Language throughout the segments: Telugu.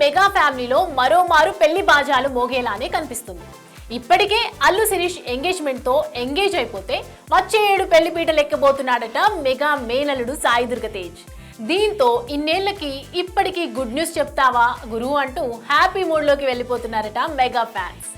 మెగా ఫ్యామిలీలో మరోమారు పెళ్లి బాజాలు మోగేలానే కనిపిస్తుంది. ఇప్పటికే అల్లు శిరీష్ ఎంగేజ్మెంట్ తో ఎంగేజ్ అయిపోతే వచ్చే ఏడు పెళ్లి పీటలు ఎక్కబోతున్నాడట మెగా మేనలుడు సాయి దుర్గ తేజ్. దీంతో ఇన్నేళ్లకి ఇప్పటికీ గుడ్ న్యూస్ చెప్తావా గురువు అంటూ హ్యాపీ మూడ్ లోకి వెళ్ళిపోతున్నారట మెగా ఫ్యాన్స్.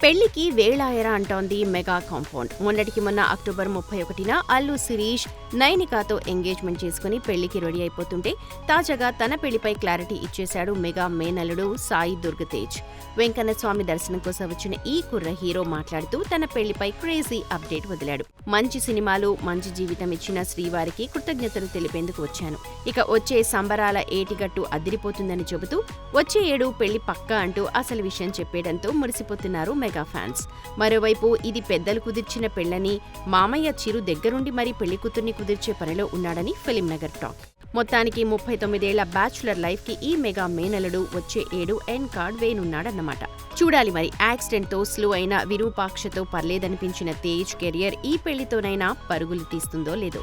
పెళ్లికి వేళాయరా అంటోంది మెగా కాంపౌండ్. మొన్నటికి మొన్న అక్టోబర్ 31న అల్లు శిరీష్ నైనికాతో ఎంగేజ్మెంట్ చేసుకుని పెళ్లికి రెడీ అయిపోతుంటే తాజాగా తన పెళ్లిపై క్లారిటీ ఇచ్చేశాడు మెగా మేనల్లుడు సాయి దుర్గ తేజ్. వెంకన్న స్వామి దర్శనం కోసం వచ్చిన ఈ కుర్ర హీరో మాట్లాడుతూ తన పెళ్లిపై క్రేజీ అప్డేట్ వదిలాడు. మంచి సినిమాలు, మంచి జీవితం ఇచ్చిన శ్రీవారికి కృతజ్ఞతలు తెలిపేందుకు వచ్చాను. ఇక వచ్చే సంబరాల ఏటిగట్టు అదిరిపోతుందని చెబుతూ వచ్చే ఏడు పెళ్లి పక్కా అంటూ అసలు విషయం చెప్పేయడంతో మురిసిపోతున్నారు మెగా ఫ్యాన్స్. మరోవైపు ఇది పెద్దలు కుదిర్చిన పెళ్లని, మామయ్య చిరు దగ్గరుండి మరీ పెళ్లి కూతుర్ని కుదిర్చే పనిలో ఉన్నాడని ఫిలిం నగర్ టాక్. మొత్తానికి 39 ఏళ్ల బ్యాచులర్ లైఫ్ కి ఈ మెగా మేనలుడు వచ్చే ఏడు ఎండ్ కార్డ్ వేయనున్నాడన్నమాట. చూడాలి మరి యాక్సిడెంట్ తో స్లో అయిన విరూపాక్షతో పర్లేదనిపించిన తేజ్ కెరియర్ ఈ పెళ్లితోనైనా పరుగులు తీస్తుందో లేదో.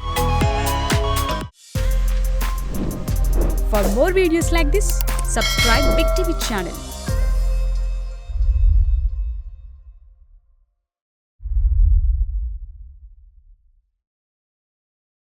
For more videos like this, subscribe Big TV channel.